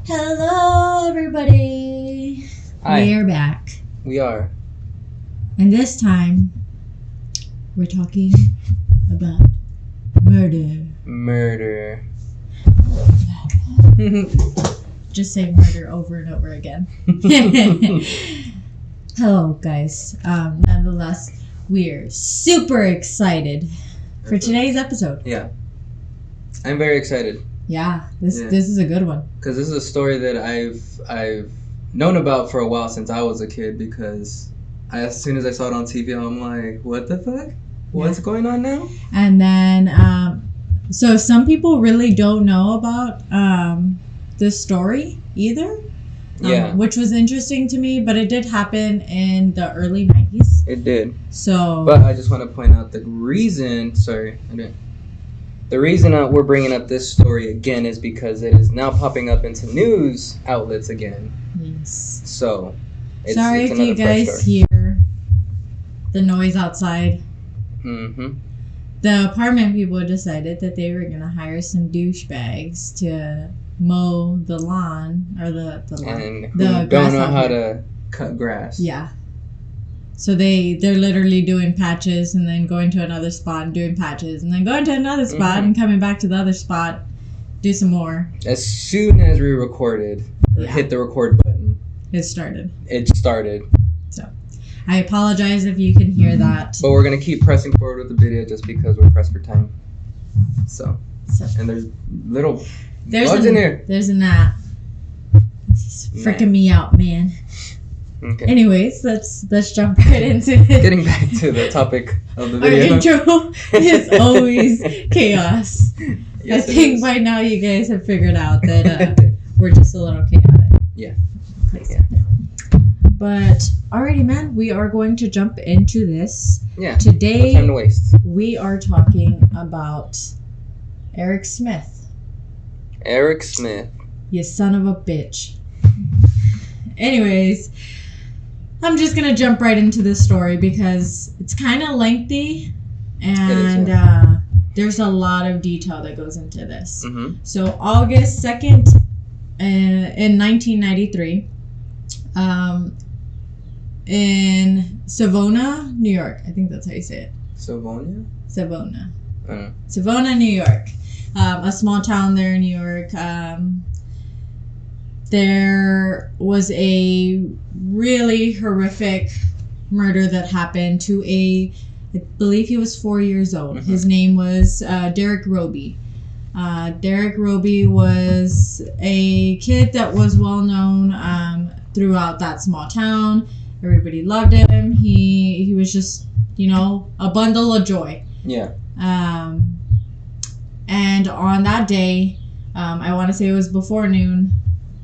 Hello, everybody. Hi. We are back. We are. And this time, we're talking about murder. Murder. Just say murder over and over again. Hello, guys. Nonetheless, we're super excited for today's episode. Yeah. I'm very excited. Yeah, this is a good one. Because this is a story that I've known about for a while since I was a kid, because as soon as I saw it on TV, I'm like, what the fuck? What's going on now? And then, so some people really don't know about this story either. Which was interesting to me, but it did happen in the early 90s. It did. So. But I just want to point out the reason. The reason we're bringing up this story again is because it is now popping up into news outlets again. Yes. So. Sorry if you guys hear the noise outside. Mm-hmm. The apartment people decided that they were gonna hire some douchebags to mow the lawn, or the lawn, and the who don't know how to cut grass. Yeah. So they're literally doing patches and then going to another spot and doing patches and then going to another spot and coming back to the other spot, do some more. As soon as we recorded, or hit the record button, it started. So I apologize if you can hear that. But we're gonna keep pressing forward with the video just because we're pressed for time. So and there's little bugs in here. There's a gnat. It's freaking me out, man. Okay. Anyways, let's jump right into it. Getting back to the topic of the video. Our intro is always chaos. Yes, I think by now you guys have figured out that we're just a little chaotic. Yeah. But alrighty, man, we are going to jump into this. Yeah. Today, no time to waste. We are talking about Eric Smith. Eric Smith. You son of a bitch. Anyways, I'm just going to jump right into this story because it's kind of lengthy and there's a lot of detail that goes into this. Mm-hmm. So August 2nd in 1993, in Savona, New York. I think that's how you say it. Savona? Savona. Savona, New York. A small town there in New York. There was a really horrific murder that happened to I believe he was 4 years old. Mm-hmm. His name was Derek Roby. Derek Roby was a kid that was well known throughout that small town. Everybody loved him. He was just, a bundle of joy. Yeah. And on that day, I want to say it was before noon,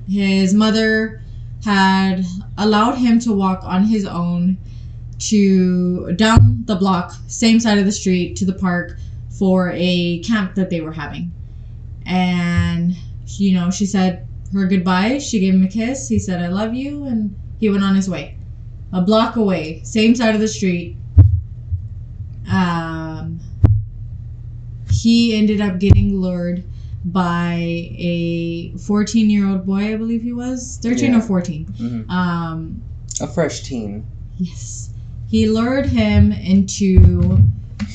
his mother had allowed him to walk on his own down the block, same side of the street, to the park for a camp that they were having. And, she said her goodbye. She gave him a kiss. He said, "I love you." And he went on his way. A block away, same side of the street. He ended up getting lured by a 14-year-old boy, I believe he was. 13 or 14. Mm-hmm. A fresh teen. Yes. He lured him into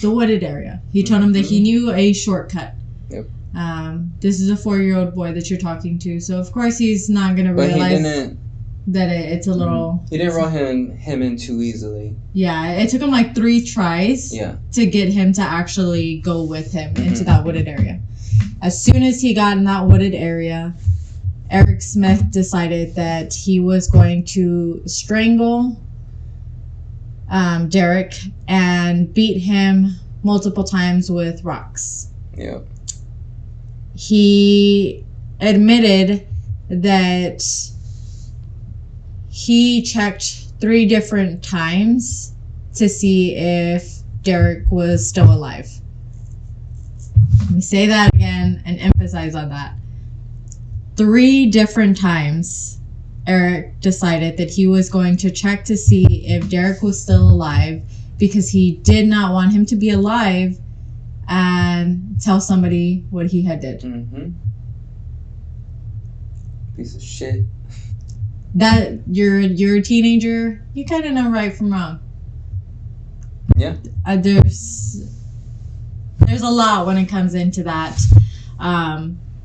the wooded area. He told him that he knew a shortcut. Yep. This is a 4-year-old boy that you're talking to, so of course he's not going to realize that it's a little... He didn't run him in too easily. Yeah, it took him like 3 tries to get him to actually go with him into that wooded area. As soon as he got in that wooded area, Eric Smith decided that he was going to strangle Derek and beat him multiple times with rocks. Yeah. He admitted that he checked 3 different times to see if Derek was still alive. Let me say that again and emphasize on that. 3 different times, Eric decided that he was going to check to see if Derek was still alive because he did not want him to be alive and tell somebody what he had did. Mm-hmm. Piece of shit. That you're a teenager, you kind of know right from wrong. Yeah. There's a lot when it comes into that.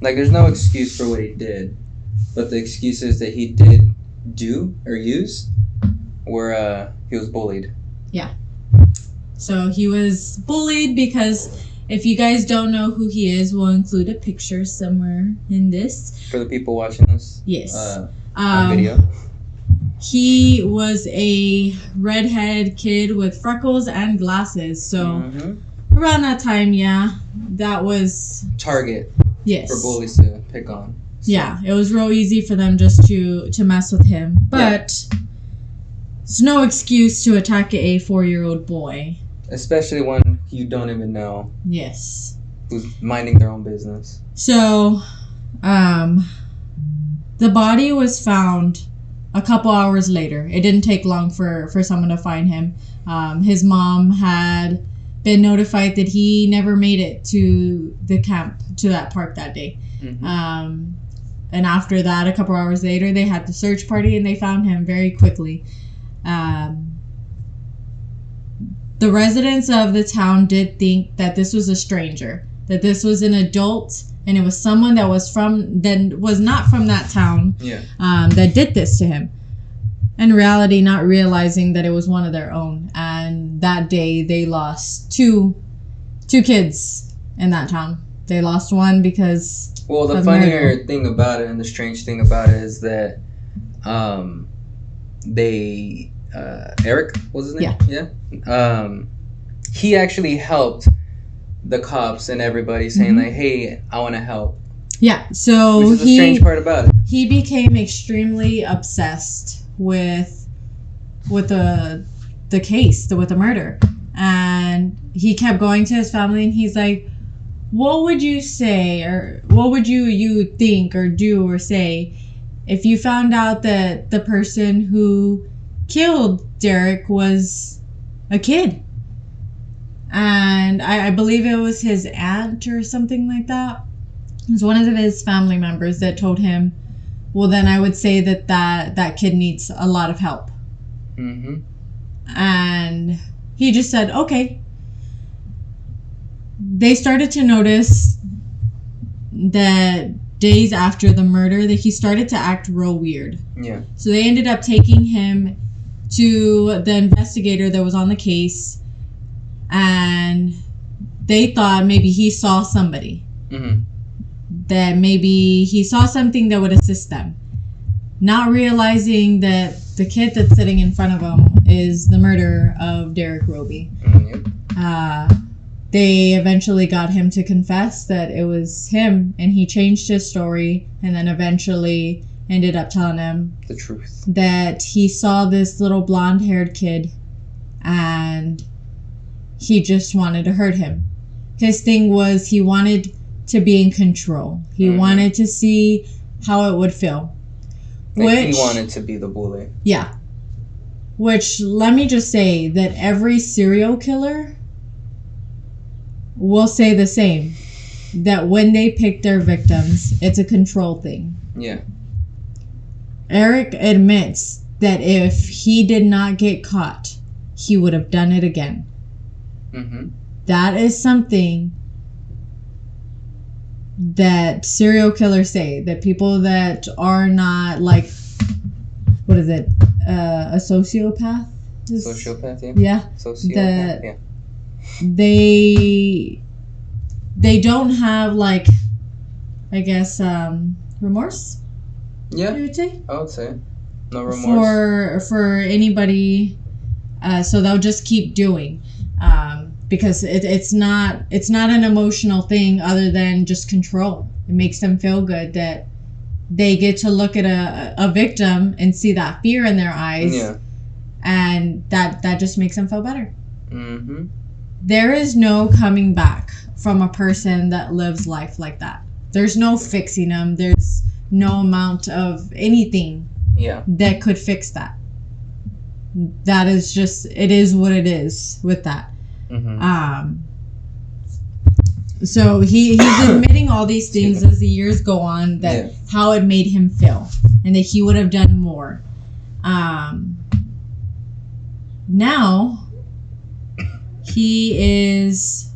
Like, there's no excuse for what he did, but the excuses that he did do or use were he was bullied. Yeah. So he was bullied because if you guys don't know who he is, we'll include a picture somewhere in this. For the people watching this. Yes. On video. He was a redhead kid with freckles and glasses. So around that time, yeah, that was target. Yes. For bullies to pick on. So. Yeah, it was real easy for them just to mess with him. But it's no excuse to attack a 4-year-old boy. Especially when you don't even know. Yes. Who's minding their own business. So, the body was found a couple hours later. It didn't take long for someone to find him. His mom had been notified that he never made it to the camp, to that park that day. And after that, a couple hours later, they had the search party and they found him very quickly. The residents of the town did think that this was a stranger, that this was an adult, and it was someone that was not from that town. Yeah. That did this to him. In reality, not realizing that it was one of their own. And that day, they lost two kids in that town. They lost one because. Well, the funnier thing about it and the strange thing about it is that, Eric was his name? Yeah. He actually helped the cops and everybody, saying like, "Hey, I want to help." Yeah. So which is the strange part about it. He became extremely obsessed with the case, with the murder, and he kept going to his family, and he's like, "What would you say, or what would you think or do or say if you found out that the person who killed Derek was a kid?" And I believe it was his aunt or something like that. It was one of his family members that told him, well, then I would say that kid needs a lot of help. And he just said, okay. They started to notice that days after the murder that he started to act real weird. Yeah. So they ended up taking him to the investigator that was on the case, and they thought maybe he saw somebody. That maybe he saw something that would assist them. Not realizing that the kid that's sitting in front of him is the murderer of Derek Roby. They eventually got him to confess that it was him, and he changed his story, and then eventually ended up telling him the truth, that he saw this little blonde-haired kid and he just wanted to hurt him. His thing was he wanted to be in control. He wanted to see how it would feel. He wanted to be the bully. Yeah. Which, let me just say that every serial killer will say the same. That when they pick their victims, it's a control thing. Yeah. Eric admits that if he did not get caught, he would have done it again. That is something that serial killers say, that people that are not like, what is it, a sociopath? Sociopath, yeah. Yeah. Sociopath, yeah. They don't have, like, I guess, remorse? Yeah. You would say? I would say. No remorse. For anybody, so they'll just keep doing. Because it's not an emotional thing other than just control. It makes them feel good that they get to look at a victim and see that fear in their eyes. Yeah. And that just makes them feel better. There is no coming back from a person that lives life like that. There's no fixing them. There's no amount of anything that could fix that. That is just, it is what it is with that. So he's admitting all these things as the years go on, that how it made him feel, and that he would have done more. Now he is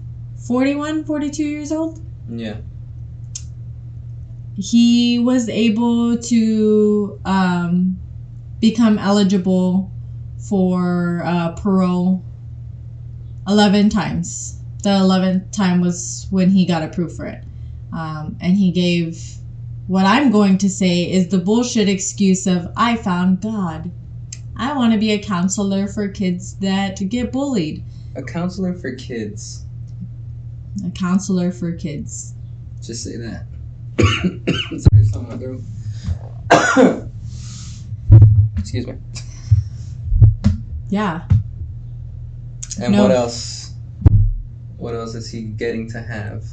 41, 42 years old. Yeah. He was able to become eligible for parole 11 times. The 11th time was when he got approved for it. And he gave what I'm going to say is the bullshit excuse of, I found God. I want to be a counselor for kids that get bullied. A counselor for kids. A counselor for kids. Just say that. Sorry, something my throat. Excuse me. Yeah. And what else? What else is he getting to have?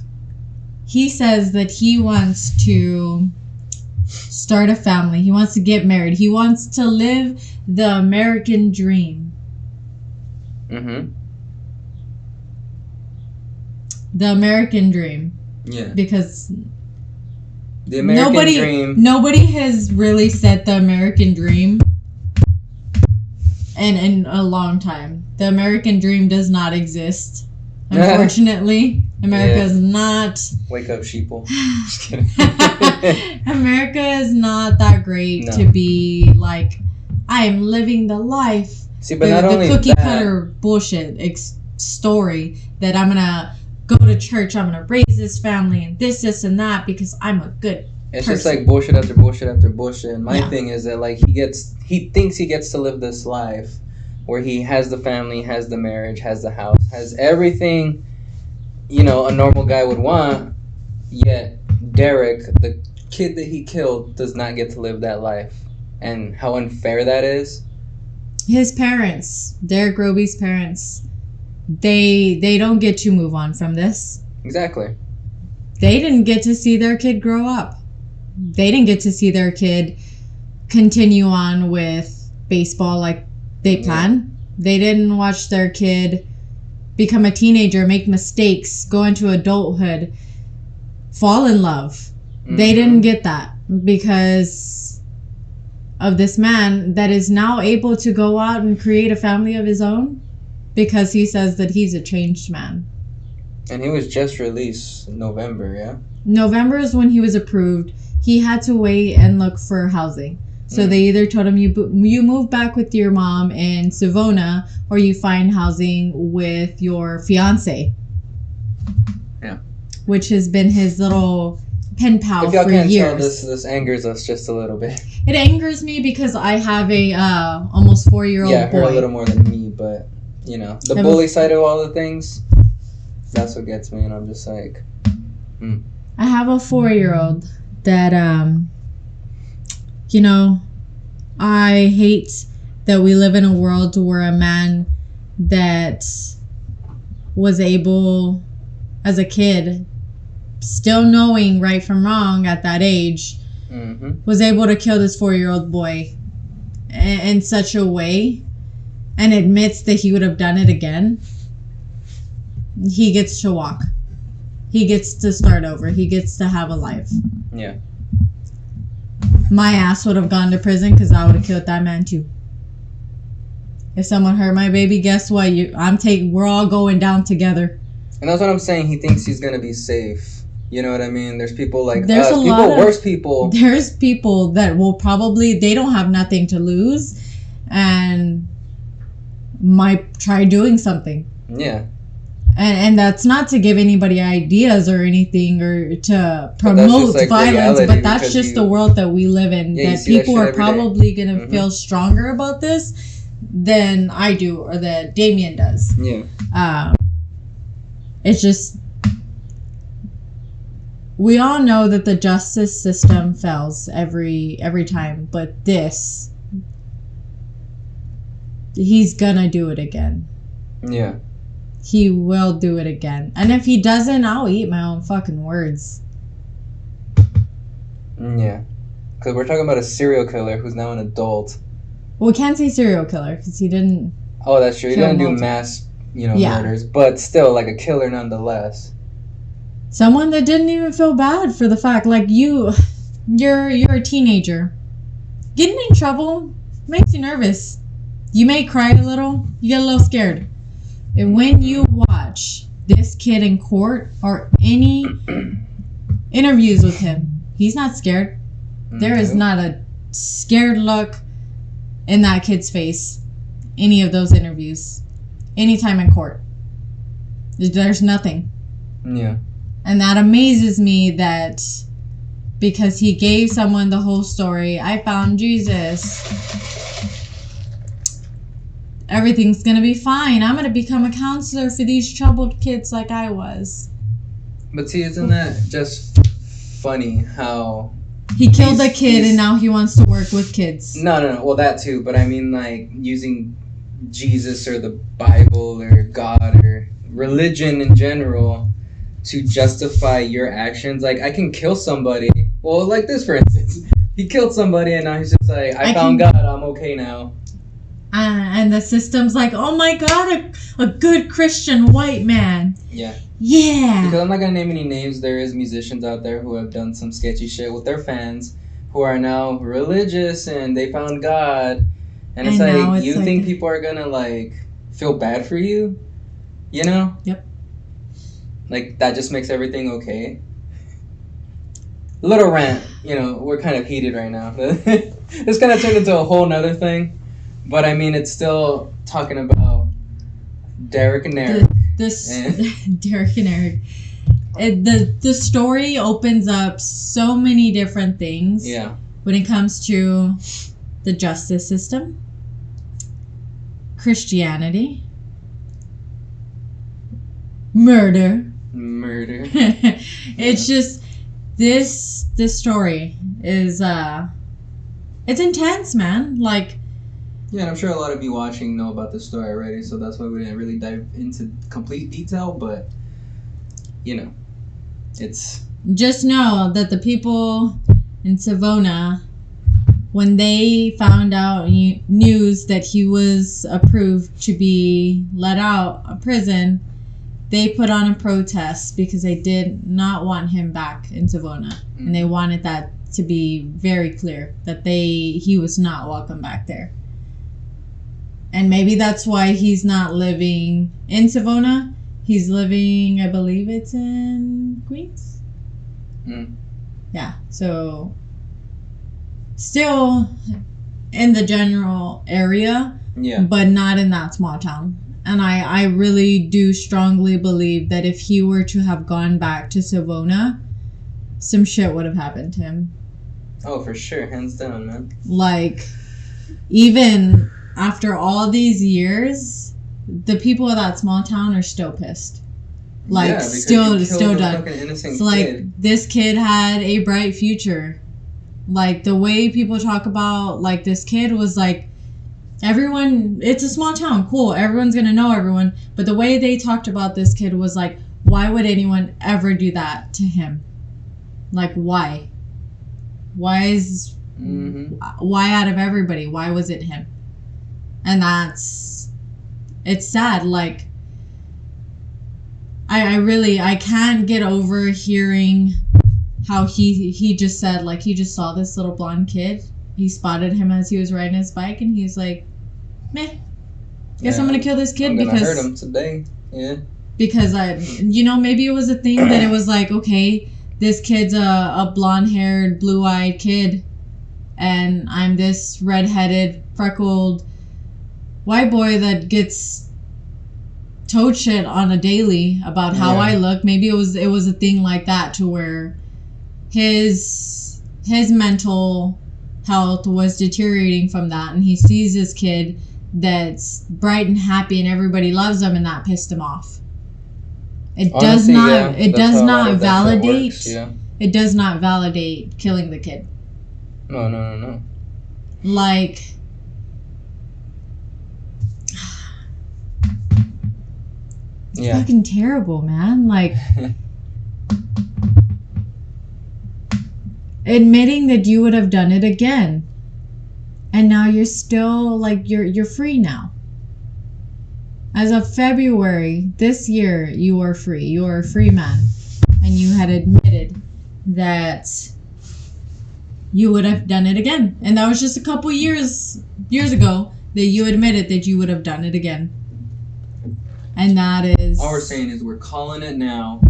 He says that he wants to start a family. He wants to get married. He wants to live the American dream. Mm-hmm. The American dream. Yeah. Because the American dream. Nobody has really said the American dream in a long time. The American dream does not exist. Unfortunately, America is not. Wake up, sheeple. Just kidding. America is not that great to be like, I am living the life. See, but not only the cookie cutter bullshit story that I'm gonna go to church, I'm gonna raise this family and this and that because I'm a good It's person. Just like bullshit after bullshit after bullshit. And my thing is that like he thinks he gets to live this life where he has the family, has the marriage, has the house, has everything, a normal guy would want. Yet Derek, the kid that he killed, does not get to live that life. And how unfair that is. His parents, Derek Roby's parents, they don't get to move on from this. Exactly. They didn't get to see their kid grow up. They didn't get to see their kid continue on with baseball like they planned. They didn't watch their kid become a teenager, make mistakes, go into adulthood, fall in love. Mm-hmm. They didn't get that because of this man that is now able to go out and create a family of his own because he says that he's a changed man. And he was just released in November, yeah? November is when he was approved. He had to wait and look for housing. So they either told him you move back with your mom in Savona or you find housing with your fiance. Yeah. Which has been his little pen pal for years. If y'all can't tell, this angers us just a little bit. It angers me because I have a almost 4-year-old boy. Yeah, her a little more than me, but, the bully side of all the things, that's what gets me, and I'm just like, I have a 4-year-old that, I hate that we live in a world where a man that was able, as a kid, still knowing right from wrong at that age, was able to kill this 4-year-old boy in such a way and admits that he would have done it again. He gets to walk. He gets to start over. He gets to have a life. Yeah. My ass would have gone to prison because I would have killed that man too. If someone hurt my baby, guess what? We're all going down together. And that's what I'm saying. He thinks he's gonna be safe. You know what I mean? There's people like There's us. Worse people. There's people that will they don't have nothing to lose, and might try doing something. Yeah. And that's not to give anybody ideas or anything or to promote violence, but that's just the world that we live in. That people are probably going to feel stronger about this than I do or that Damien does. Yeah. It's just, we all know that the justice system fails every time, but he's gonna do it again. Yeah. He will do it again. And if he doesn't, I'll eat my own fucking words. Yeah. Because we're talking about a serial killer who's now an adult. Well, we can't say serial killer because he didn't... Oh, that's true. He didn't do mass, murders. But still, like a killer nonetheless. Someone that didn't even feel bad for the fact, like, you're a teenager. Getting in trouble makes you nervous. You may cry a little. You get a little scared. And when you watch this kid in court or any interviews with him, he's not scared. There is not a scared look in that kid's face. Any of those interviews. Anytime in court. There's nothing. Yeah. And that amazes me that because he gave someone the whole story, I found Jesus. Everything's going to be fine. I'm going to become a counselor for these troubled kids like I was. But see, isn't that just funny how... He killed a kid and now he wants to work with kids. No. Well, that too. But I mean, like, using Jesus or the Bible or God or religion in general to justify your actions. Like, I can kill somebody. Well, like this, for instance. He killed somebody and now he's just like, I found God, I'm okay now. And the system's like, oh my God, a good Christian white man. Yeah. Yeah. Because I'm not going to name any names. There is musicians out there who have done some sketchy shit with their fans who are now religious and they found God. And it's like, you think people are going to, like, feel bad for you? You know? Yep. Like, that just makes everything okay. Little rant. You know, we're kind of heated right now. This kind of turned into a whole nother thing. But, I mean, it's still talking about Derek and Eric. Derek and Eric. The story opens up so many different things. Yeah. When it comes to the justice system, Christianity, murder. It's just this story is it's intense, man. Like, yeah, and I'm sure a lot of you watching know about this story already, so that's why we didn't really dive into complete detail, but you know, it's just know that the people in Savona, when they found out news that he was approved to be let out of prison, they put on a protest because they did not want him back in Savona. Mm-hmm. And they wanted that to be very clear, that he was not welcome back there. And maybe that's why he's not living in Savona. He's living, I believe it's in Queens. Mm. Yeah, so still in the general area, yeah, but not in that small town. And I really do strongly believe that if he were to have gone back to Savona, some shit would have happened to him. Oh, for sure. Hands down, man. Like, even after all these years, the people of that small town are still pissed. Like, yeah, still done. It's like, this kid had a bright future. Like, the way people talk about, like, this kid was like, everyone, it's a small town, cool, everyone's gonna know everyone. But the way they talked about this kid was like, why would anyone ever do that to him? Like, why? Why out of everybody, why was it him? And it's sad. Like, I can't get over hearing how he just said, like, he just saw this little blonde kid. He spotted him as he was riding his bike, and he's like, meh, guess I'm gonna kill this kid because I hurt him today. Yeah. Because maybe it was a thing that it was like, okay, this kid's a blonde-haired, blue-eyed kid, and I'm this red-headed, freckled white boy that gets told shit on a daily about how I look. Maybe it was a thing like that, to where his mental health was deteriorating from that, and he sees this kid that's bright and happy and everybody loves him, and that pissed him off. It does not validate it does not validate killing the kid. No. Like, it's fucking terrible, man. Like, admitting that you would have done it again, and now you're still, like, you're free now. As of February this year, you are free. You are a free man. and you had admitted that you would have done it again. And that was just a couple years ago that you admitted that you would have done it again. And that is... All we're saying is we're calling it now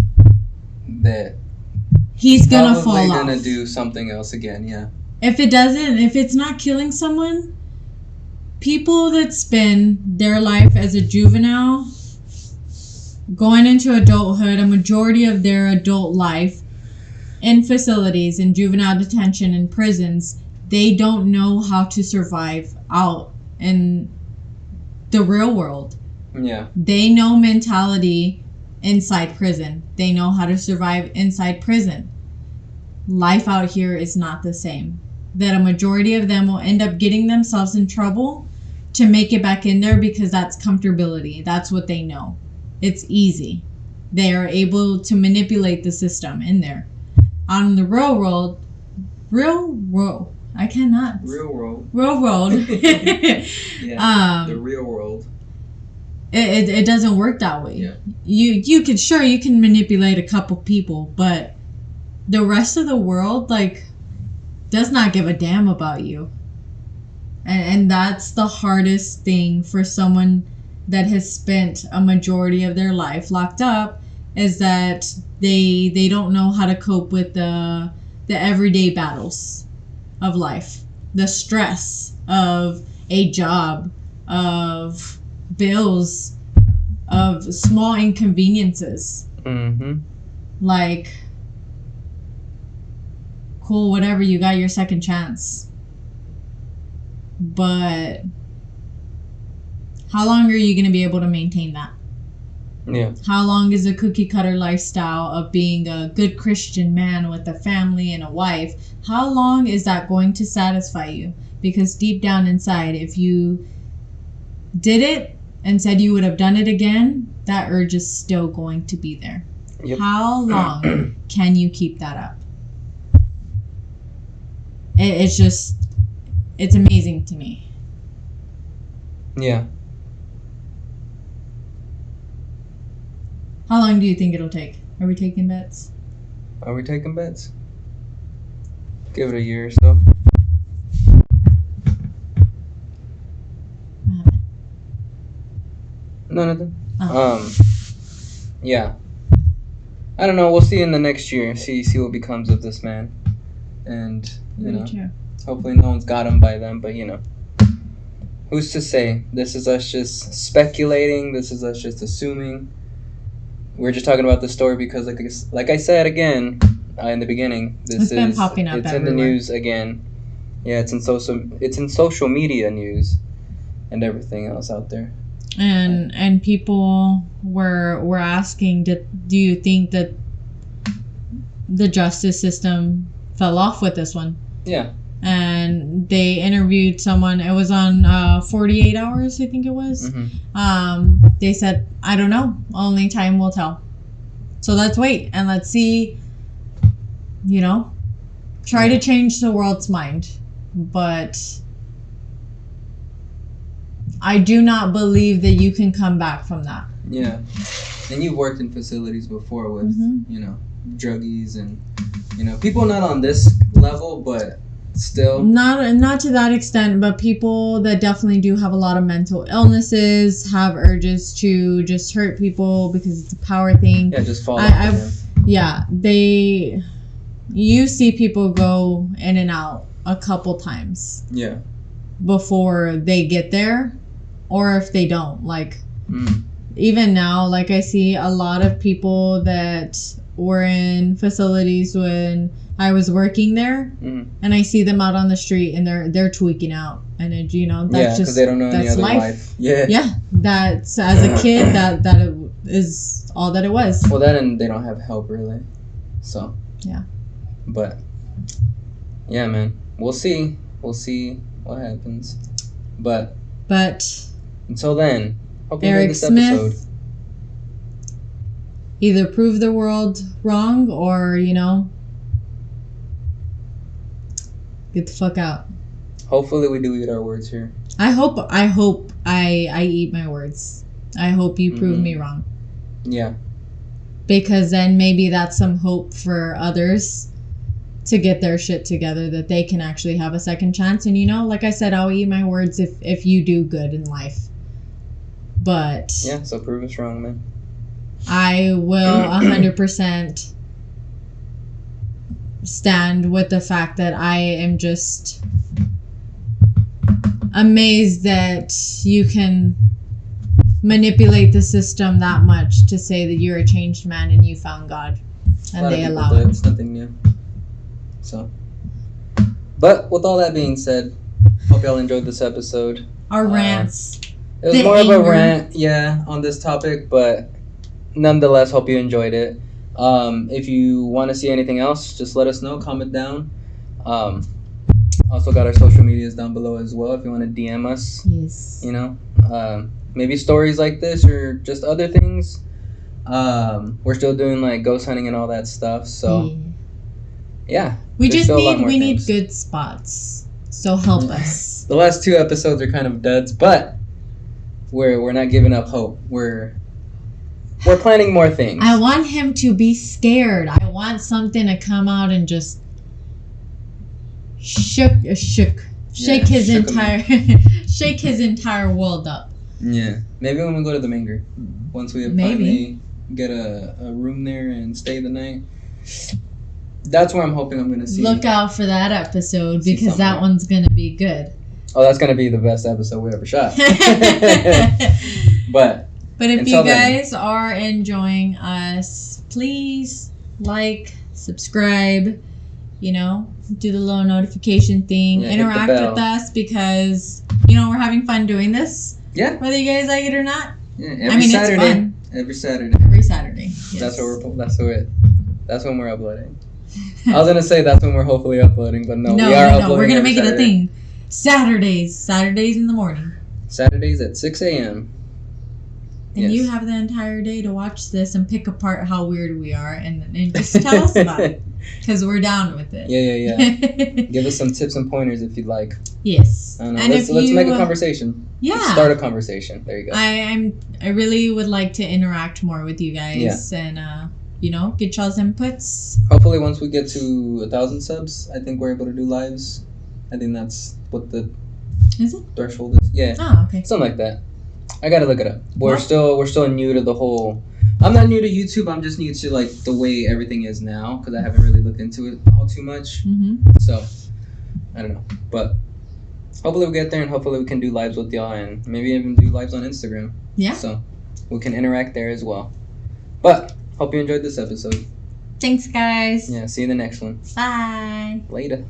that he's gonna fall off. Probably gonna do something else again, yeah. If it's not killing someone, people that spend their life as a juvenile, going into adulthood, a majority of their adult life in facilities, in juvenile detention, in prisons, they don't know how to survive out in the real world. Yeah. They know mentality inside prison. They know how to survive inside prison. Life out here is not the same. That a majority of them will end up getting themselves in trouble to make it back in there because that's comfortability. That's what they know. It's easy. They are able to manipulate the system in there. On the real world, I cannot. Real world. Yeah. The real world. It doesn't work that way. Yeah. You can manipulate a couple people, but the rest of the world, like, does not give a damn about you. And that's the hardest thing for someone that has spent a majority of their life locked up, is that they don't know how to cope with the everyday battles of life. The stress of a job, of bills, of small inconveniences. Mm-hmm. Like, cool, whatever, you got your second chance. But how long are you going to be able to maintain that? Yeah. How long is a cookie cutter lifestyle of being a good Christian man with a family and a wife? How long is that going to satisfy you? Because deep down inside, if you did it and said you would have done it again, that urge is still going to be there. Yep. How long can you keep that up? It's amazing to me. Yeah. How long do you think it'll take? Are we taking bets? Are we taking bets? Give it a year or so. No, nothing. Oh. Yeah. I don't know. We'll see in the next year. See what becomes of this man. And, hopefully no one's got him by then. But, who's to say? This is us just speculating. This is us just assuming. We're just talking about the story because, like I said again in the beginning, it's been popping up everywhere. In the news again. Yeah, it's in social media news and everything else out there. And people were asking, do you think that the justice system fell off with this one? Yeah. And they interviewed someone. It was on 48 Hours, I think it was. Mm-hmm. They said, I don't know. Only time will tell. So let's wait and let's see, try to change the world's mind. But I do not believe that you can come back from that. Yeah. And you've worked in facilities before with, druggies and, people not on this level, but still. Not to that extent, but people that definitely do have a lot of mental illnesses, have urges to just hurt people because it's a power thing. Yeah, just fall you see people go in and out a couple times. Yeah. Before they get there, or if they don't. Even now, I see a lot of people that were in facilities when I was working there, and I see them out on the street and they're tweaking out, and that's just because they don't know any other life. Yeah, that's, as a kid, that it is all that it was. Well, that, and they don't have help really, so yeah. But yeah, man, we'll see what happens, but until then, hope you enjoyed this episode. Smith either prove the world wrong or get the fuck out. Hopefully we do eat our words here. I hope I eat my words. I hope you prove me wrong. Yeah. because then maybe that's some hope for others to get their shit together, that they can actually have a second chance. And, you know, like I said, I'll eat my words if you do good in life. But... yeah, so prove us wrong, man. I will 100% stand with the fact that I am just amazed that you can manipulate the system that much to say that you're a changed man and you found God. And they allow it. It's nothing new. So, but with all that being said, hope y'all enjoyed this episode. Our rants. It was more anger. Of a rant, yeah, on this topic, but nonetheless, hope you enjoyed it. If you want to see anything else, just let us know. Comment down. Also got our social medias down below as well if you want to DM us. Yes. You know, maybe stories like this or just other things. We're still doing like ghost hunting and all that stuff, so yeah. We need good spots. So help us. The last 2 episodes are kind of duds, but we're not giving up hope. We're planning more things. I want him to be scared. I want something to come out and just shake his entire world up. Yeah, maybe when we go to the Manger, once we finally get a room there and stay the night. That's where I'm hoping I'm going to see. Look out for that episode because that one's going to be good. Oh, that's going to be the best episode we ever shot. But if you guys are enjoying us, please like, subscribe, you know, do the little notification thing, interact with us because, you know, we're having fun doing this. Yeah. Whether you guys like it or not. Yeah, Saturday. It's fun. Every Saturday. Yes. That's when we're uploading. I was gonna say that's when we're hopefully uploading, but no, we are uploading. We're gonna make it a thing. Saturdays in the morning. Saturdays at 6 a.m. And you have the entire day to watch this and pick apart how weird we are, and just tell us about it because we're down with it. Yeah. Give us some tips and pointers if you'd like. Yes. I don't know. Let's make a conversation. Yeah. Let's start a conversation. There you go. I really would like to interact more with you guys and you know, get y'all's inputs. Hopefully once we get to 1,000 subs, I think we're able to do lives. I think that's what the threshold is. Yeah. Oh, okay. Something like that. I gotta look it up. We're still new to the whole. I'm not new to YouTube. I'm just new to like the way everything is now because I haven't really looked into it all too much. Mm-hmm. So I don't know, but hopefully we get there and hopefully we can do lives with y'all and maybe even do lives on Instagram. Yeah. So we can interact there as well. But hope you enjoyed this episode. Thanks, guys. Yeah. See you in the next one. Bye. Later.